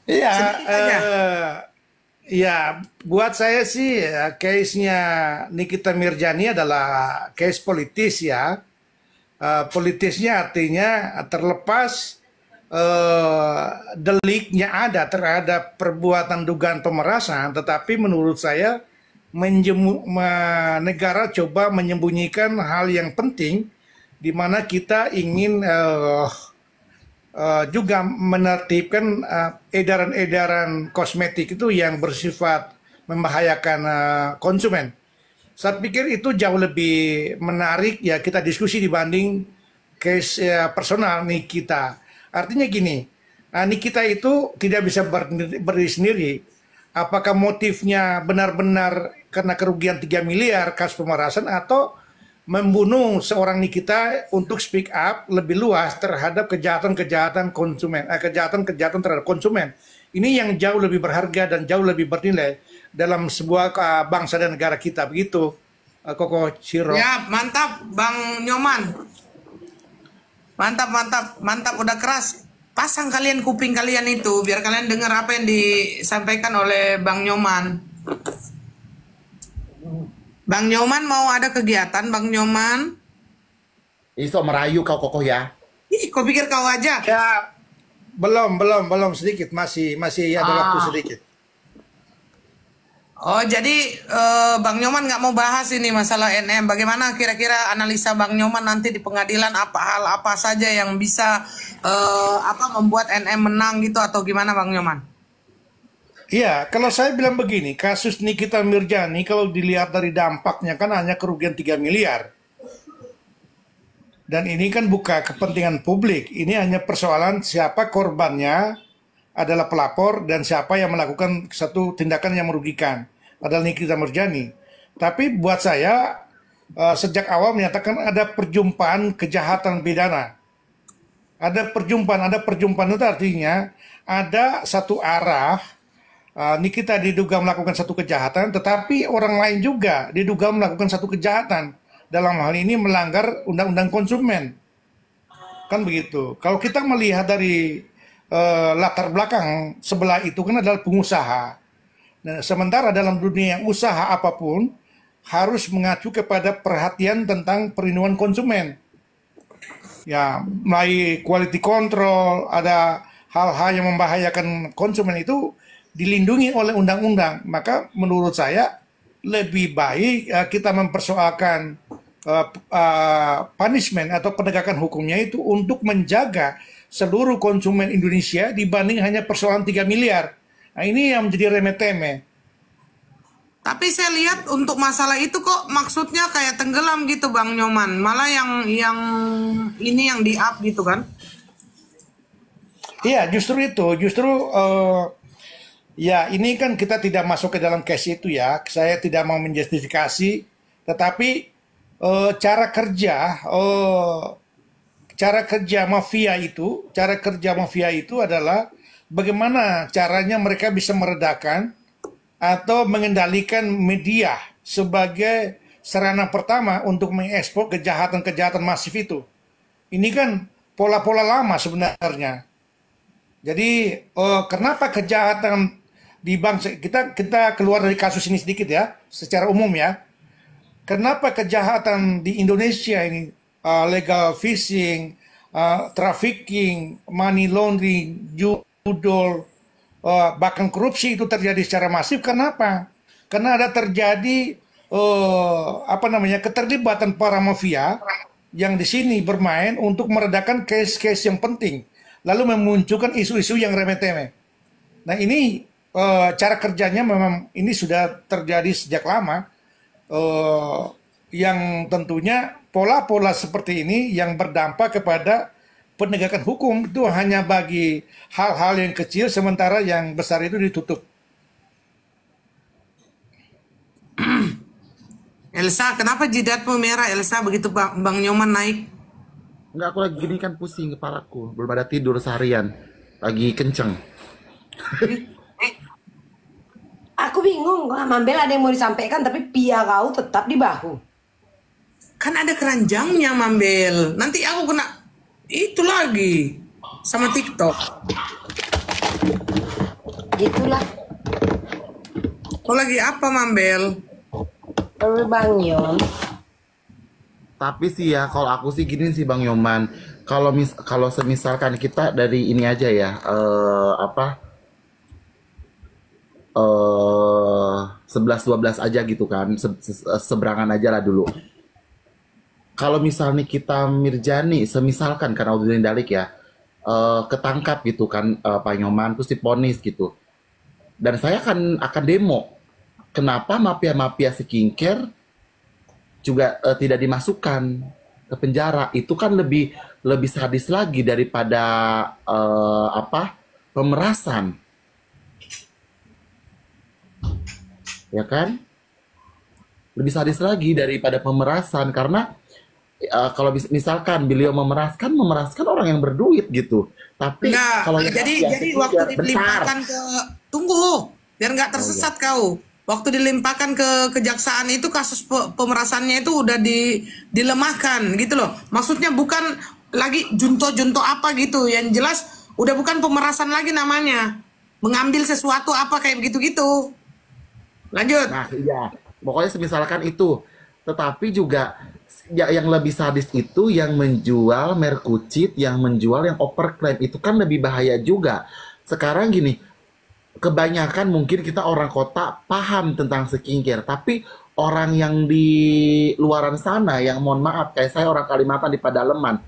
Iya, Sedikit aja. ya, buat saya sih case-nya Nikita Mirjani adalah case politis ya. Politisnya artinya terlepas deliknya ada terhadap perbuatan dugaan pemerasan, tetapi menurut saya negara coba menyembunyikan hal yang penting, di mana kita ingin juga menertibkan edaran-edaran kosmetik itu yang bersifat membahayakan konsumen. Saya pikir itu jauh lebih menarik ya kita diskusi dibanding case personal Nikita. Artinya gini, Nikita itu tidak bisa berdiri sendiri. Apakah motifnya benar-benar karena kerugian 3 miliar kasus pemerasan atau membunuh seorang Nikita untuk speak up lebih luas terhadap kejahatan-kejahatan konsumen, kejahatan-kejahatan terhadap konsumen. Ini yang jauh lebih berharga dan jauh lebih bernilai dalam sebuah bangsa dan negara kita. Begitu, Koko Chiro. Ya, mantap Bang Nyoman. Mantap, mantap, mantap, udah keras. Pasang kalian kuping kalian itu biar kalian dengar apa yang disampaikan oleh Bang Nyoman. Bang Nyoman mau ada kegiatan, Bang Nyoman? Iso merayu kau kokoh ya. Ih, kau pikir kau aja? Ya, belum sedikit, masih ada waktu Ah. sedikit. Oh, jadi Bang Nyoman nggak mau bahas ini masalah NM. Bagaimana kira-kira analisa Bang Nyoman nanti di pengadilan hal apa saja yang bisa membuat NM menang gitu atau gimana Bang Nyoman? Iya, kalau saya bilang begini, kasus Nikita Mirjani kalau dilihat dari dampaknya kan hanya kerugian 3 miliar. Dan ini kan bukan kepentingan publik, ini hanya persoalan siapa korbannya adalah pelapor dan siapa yang melakukan satu tindakan yang merugikan adalah Nikita Mirjani. Tapi buat saya sejak awal menyatakan ada perjumpaan kejahatan pidana. Ada perjumpaan itu artinya ada satu arah. Nikita diduga melakukan satu kejahatan, tetapi orang lain juga diduga melakukan satu kejahatan. Dalam hal ini melanggar undang-undang konsumen. Kan begitu. Kalau kita melihat dari latar belakang sebelah itu kan adalah pengusaha. Nah, sementara dalam dunia yang usaha apapun harus mengacu kepada perhatian tentang perlindungan konsumen. Ya, mulai quality control, ada hal-hal yang membahayakan konsumen itu dilindungi oleh undang-undang. Maka menurut saya lebih baik kita mempersoalkan punishment atau penegakan hukumnya itu untuk menjaga seluruh konsumen Indonesia dibanding hanya persoalan 3 miliar. Nah, ini yang menjadi remeh-temeh. Tapi saya lihat untuk masalah itu kok maksudnya kayak tenggelam gitu Bang Nyoman. Malah yang ini yang di-up gitu kan. Iya, justru itu. Justru ya, ini kan kita tidak masuk ke dalam case itu ya. Saya tidak mau menjustifikasi, tetapi cara kerja mafia itu adalah bagaimana caranya mereka bisa meredakan atau mengendalikan media sebagai sarana pertama untuk mengekspor kejahatan-kejahatan masif itu. Ini kan pola-pola lama sebenarnya. Jadi kenapa kejahatan di bangsa kita keluar dari kasus ini sedikit ya, secara umum ya. Kenapa kejahatan di Indonesia ini legal fishing, trafficking, money laundering, judol, bahkan korupsi itu terjadi secara masif? Kenapa? Karena ada terjadi keterlibatan para mafia yang di sini bermain untuk meredakan case-case yang penting, lalu memunculkan isu-isu yang remeh-temeh. Nah, ini cara kerjanya memang ini sudah terjadi sejak lama, yang tentunya pola-pola seperti ini yang berdampak kepada penegakan hukum itu hanya bagi hal-hal yang kecil, sementara yang besar itu ditutup. Elsa, kenapa jidatmu merah Elsa begitu Bang Nyoman naik? Enggak, aku lagi gini kan pusing kepalaku. Belum ada tidur seharian. Lagi kenceng. Aku bingung, Mambel ada yang mau disampaikan tapi pia kau tetap di bahu. Kan ada keranjangnya Mambel. Nanti aku kena itu lagi sama TikTok. Gitulah. Kau lagi apa, Mambel? Lalu Bang Yon. Tapi sih ya, kalau aku sih gini sih Bang Yoman, kalau semisalkan kita dari ini aja ya, apa 11-12 aja gitu kan, seberangan aja lah dulu. Kalau misalnya kita Mirjani, semisalkan karena udah dalik ya, ketangkap gitu kan, Pak Nyoman, terus diponis gitu. Dan saya akan demo. Kenapa mafia-mafia skincare juga tidak dimasukkan ke penjara? Itu kan lebih sadis lagi daripada apa pemerasan, ya kan? Lebih sadis lagi daripada pemerasan karena kalau misalkan beliau memeraskan orang yang berduit gitu. Tapi Enggak, kalau yang jadi mafia waktu skincare, bentar. dilimpahkan ke tunggu biar nggak tersesat kau. Waktu dilimpahkan ke kejaksaan itu kasus pemerasannya itu udah dilemahkan gitu loh. Maksudnya bukan lagi junto-junto apa gitu. Yang jelas udah bukan pemerasan lagi namanya. Mengambil sesuatu apa kayak begitu-gitu. Lanjut. Nah, iya. Pokoknya semisalkan itu. Tetapi juga ya, yang lebih sadis itu yang menjual merkucit, yang menjual yang overclaim. Itu kan lebih bahaya juga. Sekarang gini, kebanyakan mungkin kita orang kota paham tentang skincare. Tapi orang yang di luaran sana, yang mohon maaf, kayak saya orang Kalimantan di Padaleman,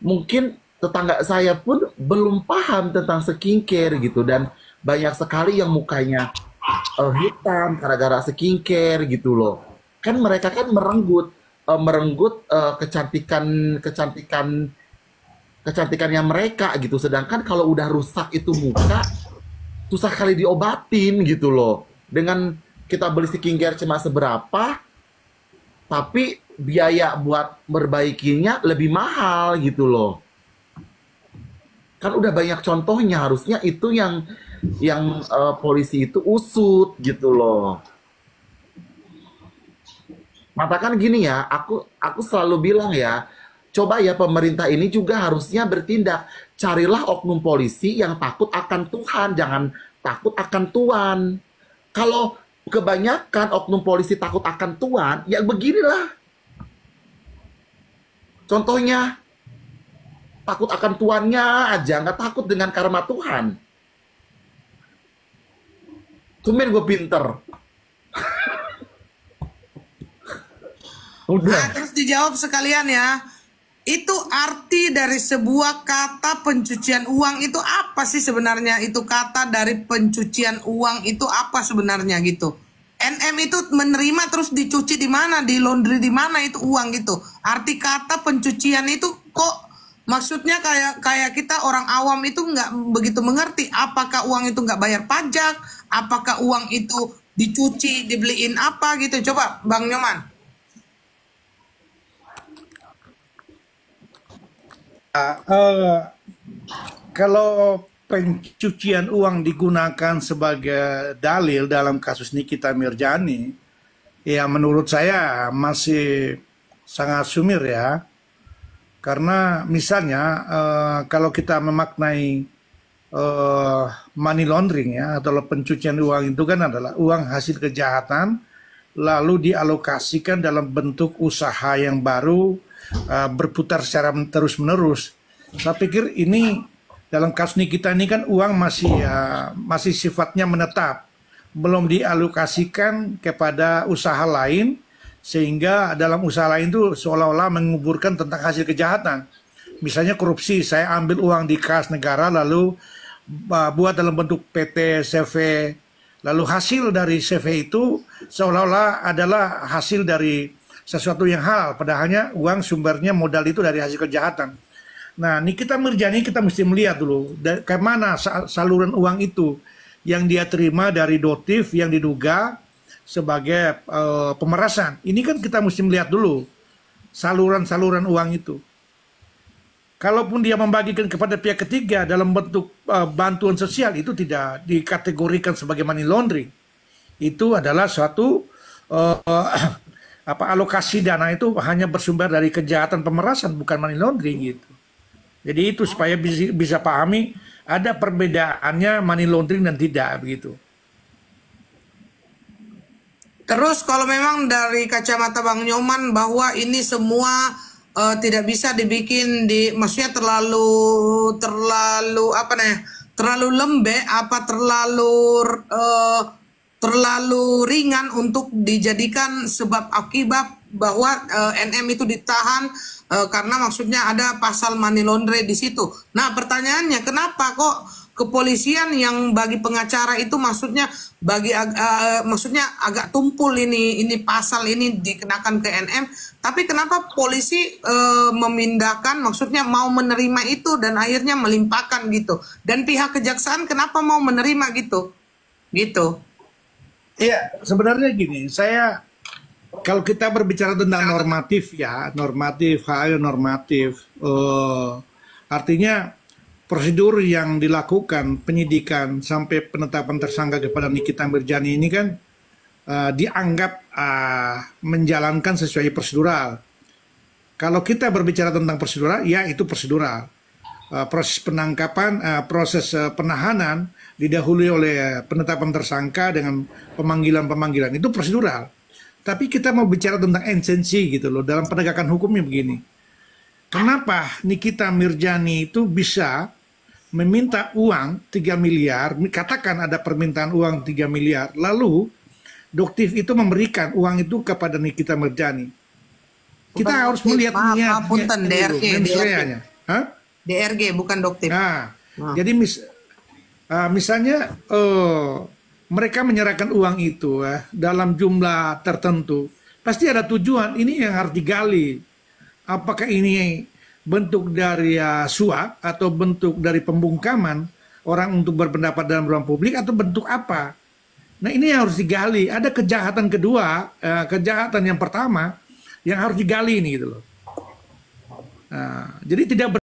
mungkin tetangga saya pun belum paham tentang skincare gitu. Dan banyak sekali yang mukanya hitam gara-gara skincare gitu loh. Kan mereka kan merenggut kecantikannya mereka gitu. Sedangkan kalau udah rusak itu muka, susah kali diobatin gitu loh. Dengan kita beli skincare cuma seberapa, tapi biaya buat merbaikinya lebih mahal gitu loh. Kan udah banyak contohnya, harusnya itu yang polisi itu usut gitu loh. Matakan gini ya, aku selalu bilang ya, coba ya pemerintah ini juga harusnya bertindak. Carilah oknum polisi yang takut akan Tuhan, jangan takut akan tuan. Kalau kebanyakan oknum polisi takut akan tuan, ya beginilah. Contohnya, takut akan tuannya aja, nggak takut dengan karma Tuhan. Tumben gue pinter. Nah, Udah. terus dijawab sekalian ya. Itu arti dari sebuah kata pencucian uang itu apa sih sebenarnya? Itu kata dari pencucian uang itu apa sebenarnya gitu? NM itu menerima terus dicuci di mana? Di laundry di mana itu uang gitu? Arti kata pencucian itu kok maksudnya kayak kita orang awam itu nggak begitu mengerti. Apakah uang itu nggak bayar pajak? Apakah uang itu dicuci, dibeliin apa gitu? Coba Bang Nyoman. Kalau pencucian uang digunakan sebagai dalil dalam kasus Nikita Mirjani, ya menurut saya masih sangat sumir ya. Karena misalnya kalau kita memaknai money laundering ya, atau pencucian uang itu kan adalah uang hasil kejahatan lalu dialokasikan dalam bentuk usaha yang baru, berputar secara terus-menerus. Saya pikir ini dalam kasus Nikita ini kan uang masih sifatnya menetap, belum dialokasikan kepada usaha lain, sehingga dalam usaha lain itu seolah-olah menguburkan tentang hasil kejahatan. Misalnya korupsi, saya ambil uang di kas negara lalu buat dalam bentuk PT, CV, lalu hasil dari CV itu seolah-olah adalah hasil dari sesuatu yang halal, padahalnya uang sumbernya modal itu dari hasil kejahatan. Nah, Nikita Mirjani kita mesti melihat dulu ke mana saluran uang itu yang dia terima dari dotif yang diduga sebagai pemerasan. Ini kan kita mesti melihat dulu saluran-saluran uang itu. Kalaupun dia membagikan kepada pihak ketiga dalam bentuk bantuan sosial, itu tidak dikategorikan sebagai money laundering. Itu adalah suatu alokasi dana itu hanya bersumber dari kejahatan pemerasan, bukan money laundering gitu. Jadi itu supaya bisa pahami ada perbedaannya money laundering dan tidak begitu. Terus kalau memang dari kacamata Bang Nyoman bahwa ini semua tidak bisa dibikin maksudnya terlalu apa nih, terlalu lembek apa terlalu ringan untuk dijadikan sebab akibat bahwa NM itu ditahan karena maksudnya ada pasal money laundering di situ. Nah, pertanyaannya kenapa kok kepolisian yang bagi pengacara itu maksudnya maksudnya agak tumpul ini pasal ini dikenakan ke NM, tapi kenapa polisi memindahkan maksudnya mau menerima itu dan akhirnya melimpahkan gitu, dan pihak kejaksaan kenapa mau menerima gitu. Iya, sebenarnya gini, kalau kita berbicara tentang normatif, artinya prosedur yang dilakukan penyidikan sampai penetapan tersangka kepada Nikita Mirzani ini kan dianggap menjalankan sesuai prosedural. Kalau kita berbicara tentang prosedural, ya itu prosedural. Proses penangkapan, proses penahanan didahului oleh penetapan tersangka dengan pemanggilan itu prosedural. Tapi kita mau bicara tentang esensi gitu loh dalam penegakan hukumnya begini. Kenapa Nikita Mirzani itu bisa meminta uang 3 miliar, katakan ada permintaan uang 3 miliar, lalu Doktiv itu memberikan uang itu kepada Nikita Mirzani. Kita harus melihat DRG. DRG bukan Doktiv. Jadi misalnya mereka menyerahkan uang itu dalam jumlah tertentu, pasti ada tujuan. Ini yang harus digali. Apakah ini bentuk dari suap atau bentuk dari pembungkaman orang untuk berpendapat dalam ruang publik atau bentuk apa? Nah, ini yang harus digali. Ada kejahatan kedua, kejahatan yang pertama yang harus digali ini gitu loh. Jadi tidak